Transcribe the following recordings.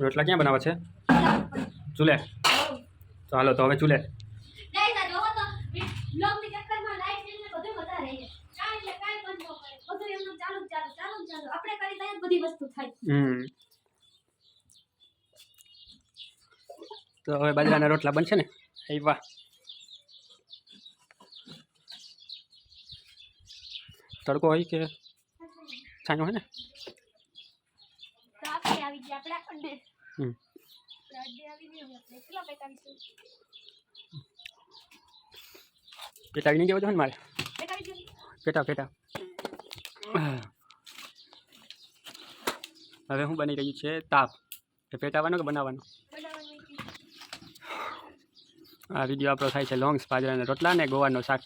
રોટલા ક્યાં બનાવવા છે? ચૂલે. તો હાલો તો હવે ચૂલે. તો હવે બાજરાના રોટલા બનશે ને? એ વાહ, તડકો હોય કે છાંયો હોય ને? પેટાવી નહીં દેવો ને મારે. પેટા હવે હું બની રહ્યું છે તાપ. એ પેટાવાનો કે બનાવવાનો? આ વિડીયો આપણો થાય છે લોંગ્સ બાજરાના રોટલા ને ગોવાનો શાક.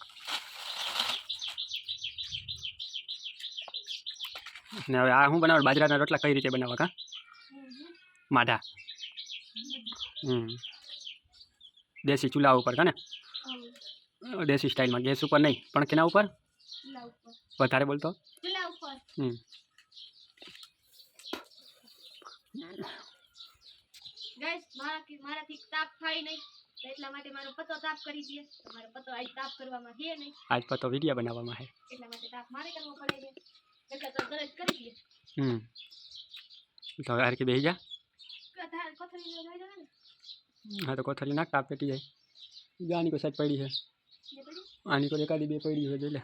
ને હવે આ હું બનાવું બાજરાના રોટલા કઈ રીતે બનાવવા? કા માઢા દેશી ચૂલા ઉપર કા ને? દેશી સ્ટાઇલમાં, ગેસ ઉપર નહીં પણ કેના ઉપર? વધારે બોલતો. ગાઈસ મારાથી તાપ થાય નહીં એટલા માટે મારો પતો તાપ કરી દે. મારો પતો આજ તાપ કરવામાં છે નહીં, આજ પતો વિડિયો બનાવવામાં છે એટલા માટે તાપ મારે કરવો પડે છે. એટલે તો દરજ કરી દે. તો યાર કે બેહી જા. કોથળી લઈ જાય ને? હા તો કોથળી નાખ, તાપ પેટી જાય. આની કોઈ સાઈડ પડી છે, આની કોઈ એકાદી બે પડી છે જોઈ લે.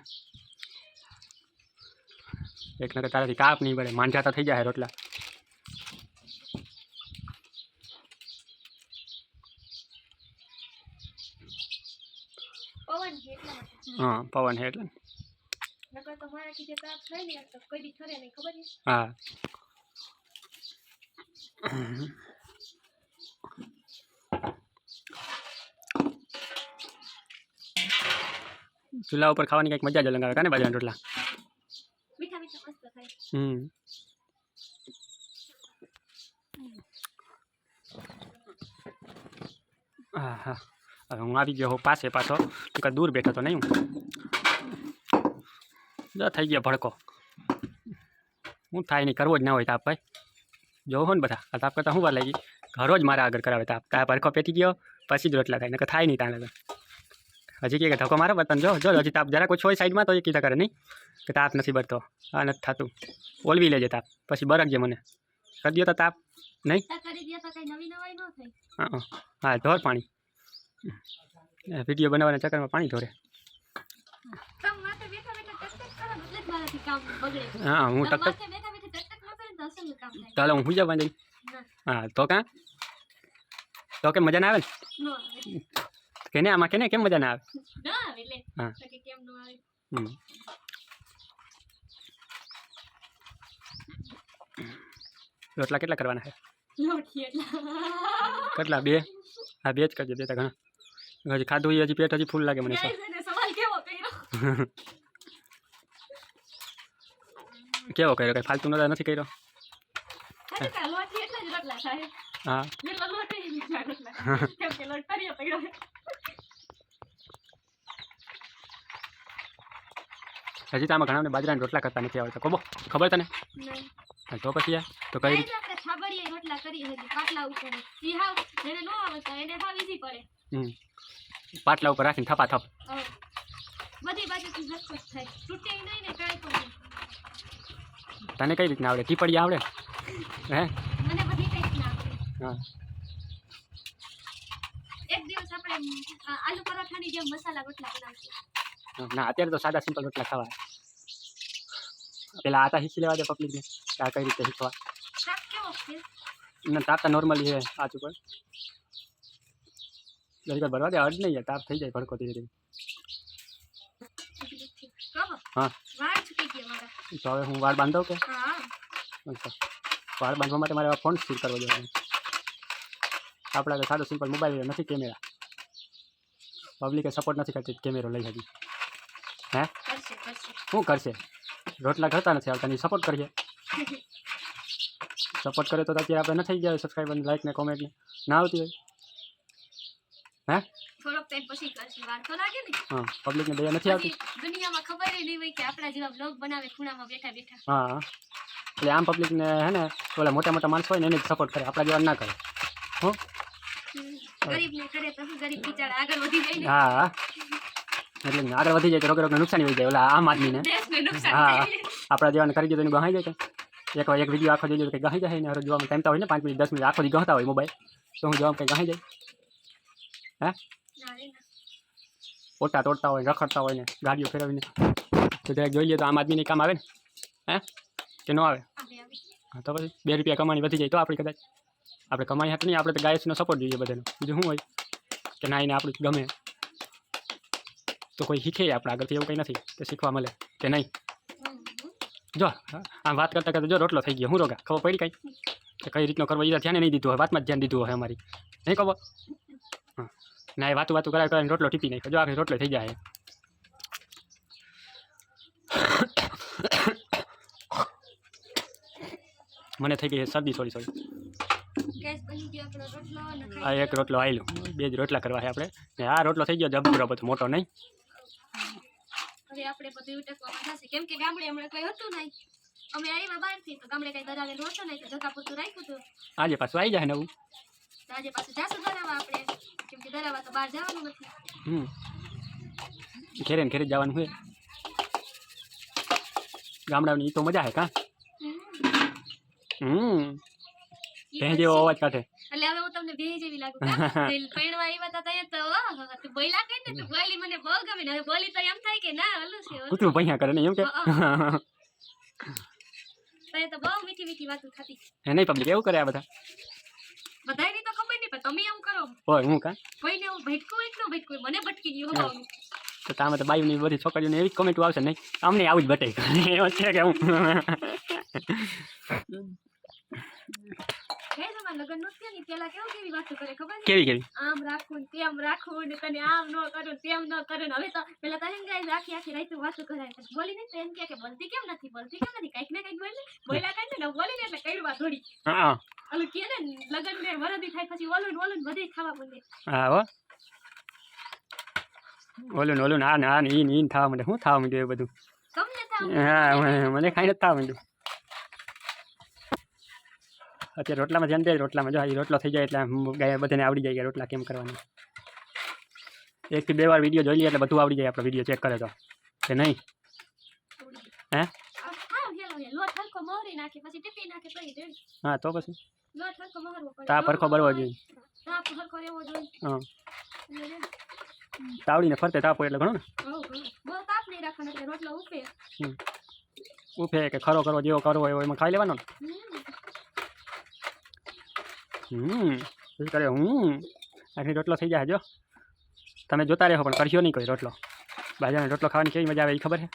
એક નકર તારાથી તાપ નહીં પડે, માંજાતા થઈ જાય રોટલા. પવન છે એટલા માટે. હા પવન છે એટલે. નકર તો મારાથી જે તાપ થાય ને તો કોઈ દી ઠરે નહીં, ખબર છે? હા ચૂલા ઉપર ખાવાની કંઈક મજા જ અલગ આવે. કાને બાજરાના રોટલા મીઠા મીઠા મસ્ત થાય. હા હા હવે હું આવી ગયો પાસે પાછો. દૂર બેઠો તો નહીં હું. જો થઈ ગયો ભડકો. હું થાય નહીં, કરવો જ ના હોય તાપ ભાઈ. જોવો ને બધા આ તાપ કરતાં શું વાર લાગી? ઘરો જ મારા આગળ કરાવે તાપ. તાપ ભડકો પેટી ગયો પછી જ રોટલા થાય, નકર થાય નહીં ત્યાં આગળ. હજી કે ધક્કો મારો બતન જો જો હજી તાપ જરાક ઓછો હોય સાઈડમાં તો એ કીધા કરે નહીં કે તાપ નથી બરતો, આ નથી થતું. ઓલવી લેજે તાપ, પછી બરકજે મને. કરી દો તો તાપ નહીં? હા ઢોર પાણી. વિડીયો બનાવવાના ચક્કરમાં પાણી ઢોરે. હા હું ટક ચાલો હું સુઈ જાઉં. હા તો કાં તો કેમ મજા ના આવે ને? કેને આમાં કેને કેમ મજા ના આવે? હા રોટલા કેટલા કરવાના છે? કેટલા? બે? હા બે જ કરજે, બે તો ઘણા. હજી ખાધું એ હજી પેટ હજી ફૂલ લાગે મને. કેવો કર્યો? કઈ ફાલતુ નથી કર્યો. હા હજી તો આમાં ઘણા બાજરાના રોટલા કરતા નથી આવડતા. કોબો ખબર તને? તો પછી તો કઈ રીતે રોટલા કરી પાટલા ઉપર? એને ન આવડતા એને હાવ ઈઝી પડે. પાટલા ઉપર રાખીને થપા થપ બધી બાજુથી ઝટપટ થાય, તૂટે નહીં ને કાંઈ પણ. તને કઈ રીતના આવડે? ટીપડી આવડે? હે મને બધી રીતના આવડે. હા એક દિવસ આપણે આલુ પરાઠાની જેમ મસાલા રોટલા બનાવશું. ના અત્યારે તો સાદા સિમ્પલ રોટલા ખાવા. પેલા આટા શીખી લેવા દે પબ્લિકને કે આ કઈ રીતે શીખવા. તાપ કેવો છે? ના તાપ તો નોર્મલી છે આજ ઉપર. જરીક ભરવા દે, અડ નહીં તાપ થઈ જાય ભડકો ધીરે ધીરે. હા વાળ છૂટી ગયા મારા. તો હવે હું વાળ બાંધો કે? હા વાળ બાંધવા માટે મારે ફોન શૂટ કરવો જોઈએ. આપણા તો સાદો સિમ્પલ મોબાઈલ નથી, કેમેરા. પબ્લિકે સપોર્ટ નથી કરતી કેમેરો લઈ હજી. હે શું કરશે? રોટલા કરતા નથી આવતા ની સપોર્ટ કરીએ. સપોર્ટ કરે તો અત્યારે આપણે ન થઈ ગયા સબસ્ક્રાઈબર, લાઈક ને કોમેન્ટ ને ના આવતી હોય. હે થોડોક ટાઈમ પછી કરશું, વાર તો લાગે ને. હા પબ્લિકને દયા નથી આવતી. પછી દુનિયામાં ખબર નહીં હોય કે આપણા જેવા બ્લોગ બનાવે ખૂણામાં બેઠા બેઠા. હા એટલે આમ પબ્લિકને હે ને ઓલા મોટા મોટા માણસો હોય ને એને જ સપોર્ટ કરે, આપણા જેવા ના કરે. હો ગરીબને કરે તો શું, ગરીબ બિચારા આગળ વધી જાય ને. હા એટલે આગળ વધી જાય તો રોગે નુકસાની થઈ જાય ઓલા આમ આદમીને. દેશને નુકસાન હા થાય. આપણા જેવાને કરી દે તો એને ગહાઈ જાય કે એક વિડીયો આખો જોઈ તો કંઈ ગહાઈ જાય ને. હરો જોવામાં ટાઈમ તો હોય ને 5 મિનિટ 10 મિનિટ આખો દી ગહતા હોય મોબાઈલ, તો હું જોવામાં કંઈ ગહાઈ જાય. હે ના રે ના. ઓટા તોડતા હોય, રખડતા હોય ને ગાડીઓ ફેરવીને, તો જરાક જોઈ લઈએ તો આમ આદમીને કામ આવે ને. હે કે ન આવે? આવે આવે. હા તો પછી 2 રૂપિયા કમાણી વધી જાય તો આપણે કદાચ આપણે કમાણી હાથ નહીં, આપણે તો ગાયસનો સપોર્ટ જોઈએ બધાનો. બીજું શું હોય કે ના એને આપણું ગમે તો કોઈ શીખે આપણે આગળથી, એવું કંઈ નથી કે શીખવા મળે કે નહીં. જો આમ વાત કરતાં કરતાં જો રોટલો થઈ ગયો, હું રોગા ખબર પડી કાંઈ કે કઈ રીતનો કરવો, એ ધ્યાને નહીં દીધું હોય, વાતમાં જ ધ્યાન દીધું હોય અમારી, નહીં ખબર. હા ના એ વાતું કરાવે કરાવીને રોટલો ટીપી નાખ્યો, જો આખી રોટલો થઈ જાય. મને થઈ ગઈ છે શરદી, સોરી ગેસ બની ગયો આપણો રોટલો અને આ ખાઈ એક રોટલો આવેલું, 2 જ રોટલા કરવા છે આપણે ને. આ રોટલો થઈ ગયો જબરો બધો મોટો નહીં. હવે આપણે બધું ઉટકવામાં થશે, કેમ કે ગામડે હમણાં કઈ હતું નહીં. અમે આવ્યા બહારથી તો ગામડે કઈ દરાવેલું હતું નહીં, તો જગા પૂરતું રાખ્યું હતું. આજે પાછું આવી જાય નવું. તો આજે પાછું જાશું દરાવા આપણે, કેમ કે દરાવા તો બહાર જવાનું નથી. ઘેરે ને ઘેરે જવાનું હોય ગામડાની, તો મજા હે કાં. ભેં જેવો અવાજ કાઢે. એટલે હવે હું તમને બે જેવી લાગુ કાં? પૈણવા આવ્યા હતા ત્યાં તો તું બોયલા કઈ ને, તું બોલી મને બહુ ગમે ને. હવે બોલી તો એમ થાય કે ના ઓલું છે ઓલું. કૂતરું ભૈયા કરે ને એમ કે. તને તો બહુ મીઠી મીઠી વાતો થતી. હે નહીં પબ્લિક એવું કરે આ બધા. બધાયની તો ખબર નહીં, પણ તમે એમ કરો. હોય હું કાં કોઈને એવું ભટકું હોય કે ન ભટકું હોય, મને ભટકી ગયું હવાનું. તો તામે તો બાયુની બધી છોકરીઓને એવી કમેન્ટ આવશે નહીં, અમને આવું જ બટે એવું છે કે હું. હે તમારા લગ્ન નો થયા ને પેલા કેવી વાતો કરે ખબર છે? કેવી કેવી આમ રાખવું ને તેમ રાખવું ને તને આમ ન કરો તેમ ન કરો ને. હવે તો પેલા તને ગાય આખી આખી રાત વાતો કરાય, પછી બોલી નહીં તો એમ કે બોલતી કેમ નથી કંઈક ને કંઈક બોલે, બોલ્યા કાંઈ ને બોલી ને એટલે કઈડવા થોડી. હા ઓલું કે ને લગ્ન ને વરદી થાય પછી ઓલું ને બધે ખાવા માંડે. હા હો ઓલું ને આ ને ઈન થવા માંડે. શું થવા માંડ્યું એ બધું? તમને થાવ હા મને ખાઈને જ થવા માંડ્યું. અત્યારે રોટલામાં ધ્યાન દે, રોટલામાં જો એ રોટલો થઈ જાય એટલે ગાય બધાને આવડી જાય કે રોટલા કેમ કરવાના. 1 થી 2 વાર વિડીયો જોઈ લઈએ એટલે બધું આવડી જાય. આપણો વિડીયો ચેક કરે તો કે નહીં. હે હા હેલો લોટ હલકો મોરી નાખે પછી ટીપી નાખે તો રેડી. હા તો પછી લોટ હલકો મોરવો પડે, તાપ હરખો બરવો જોઈએ. તાપ હલકો રહેવો જોઈએ. હા તાવડીને ફરતે તાપ હોય એટલે ઘણો ને. બહુ તાપ નહીં રાખવાનો એટલે રોટલો ઉફે. ઉફે કે ખરો કરવો જેવો કરવો હોય એમાં ખાઈ લેવાનો ને. શું કરે આખી રોટલો થઈ જાય. જો તમે જોતા રહો પણ કરશો નહીં કોઈ રોટલો. બાજરાનો રોટલો ખાવાની કેવી મજા આવે એ ખબર છે?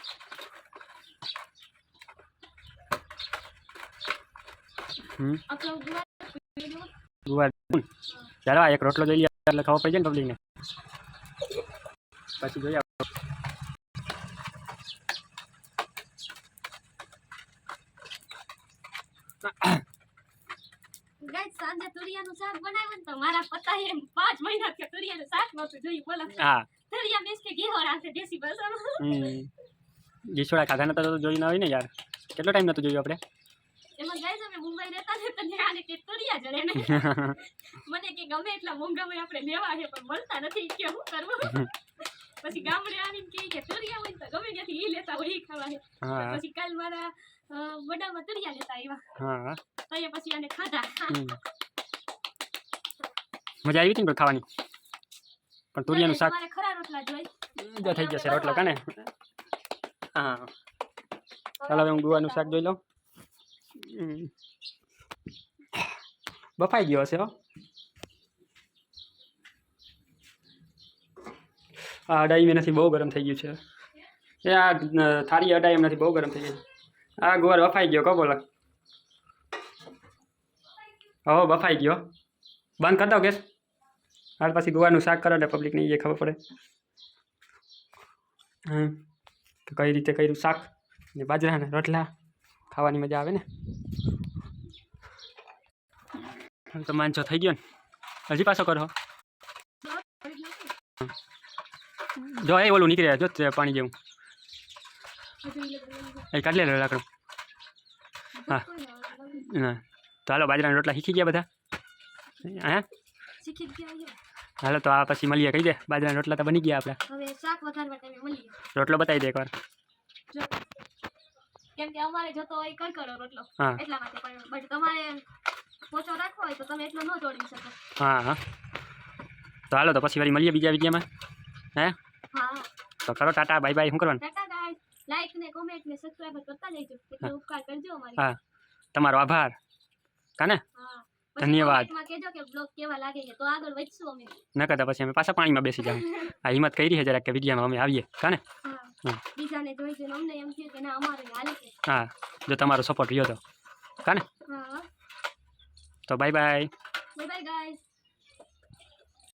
ગુવાર ચાલો એક રોટલો જોઈ લે એટલે ખબર પડી જાય ને પબ્લિકને. પછી જોઈએ ગાઈસ સાંજે તુરિયાનું શાક બનાવ્યું ને તો મારા પતાએ 5 મહિના થી તુરિયાનું શાક નહોતું જોયું. બોલો હા તુરિયા મીન્સ કે ઘી રાખે દેશી ભાષામાં. ગીસોડા ખાધા નતા તો જોઈ ના હોય ને યાર. કેટલો ટાઈમ નતો જોયું આપણે. એમાં ગાઈસ અમે મુંબઈ રહેતા ને તો આને કે તુરિયા જડે ને મને કે ગમે એટલા મોંઘામાં આપણે લેવા છે પણ મળતા નથી કે શું કરવું. પછી ગામડે આવીને કે તુરિયા હોય તો ગમે ત્યાંથી ઈ લેતા હોય ઈ ખાવા છે. પછી કાલ મારા વડામાં તુરિયા લેતા આવ્યા. હા તો પછી આને ખાધા. મજા આવી હતી ને ખાવાની. પણ તુરિયાનું શાક મારે ખરા રોટલા જોઈ જો થઈ જશે રોટલો કાને. હા ચાલો હવે હું ગુવારનું શાક જોઈ લઉં. બફાઈ ગયો હશે હો. આ અડાઈ મેં નથી, બહુ ગરમ થઈ ગયું છે. એ આ થાળી અડાઈ એમ નથી, બહુ ગરમ થઈ ગઈ. આ ગુવાર બફાઈ ગયો કહો બોલો. હો બફાઈ ગયો. બંધ કરી દો ગેસ. હાલ પછી ગુવારનું શાક કરો એટલે પબ્લિકને એ ખબર પડે કે કઈ રીતે કર્યું શાક ને બાજરાના રોટલા ખાવાની મજા આવે ને. તો માંચો થઈ ગયો ને હજી પાછો કરો. જો એ ઓલું નીકળે જો તે પાણી જેવું હજુ ઈ લોકો લઈ એ કાઢી લે લાકડું હા. હા તો હાલો બાજરાના રોટલા શીખી ગયા બધા હે શીખી જ ગયા છે. હાલો તો આ પછી મળીએ કહી દે બાજરાના રોટલા તો બની ગયા આપણા હવે શાક વઘારવા ટાઈમે મળીએ. રોટલો બતાવી દે એકવાર જો કેમ કે અમારે જતો હોય કડકડો રોટલો હા એટલા માટે પણ બટ તમારે પોચો રાખવો હોય તો તમે એટલો ન જોડી શકો. હા હા તો હાલો તો પછી વળી મળીએ બીજા વિડીયોમાં હે હા તો કરો ટાટા બાય બાય શું કરવાનું ટાટા ગાઈસ, લાઈક ને કોમેન્ટ ને સબસ્ક્રાઇબ કરતા જજો. એટલો ઉપકાર કરજો અમારી. હા તમારો આભાર કાને હા ધન્યવાદ. કોમેન્ટમાં કહેજો કે બ્લોગ કેવા લાગે છે તો આગળ વધશું અમે. ન કરતા પછી અમે પાછા પાણીમાં બેસી જાવ આ હિંમત કરી છે જરાક કે વિડીયોમાં અમે આવીએ કાને હા બીજાને જોઈ જોઈને અમને એમ થયું કે ના અમારે હાલે છે. હા જો તમારો સપોર્ટ રહ્યો તો કાને હા તો bye bye bye bye guys.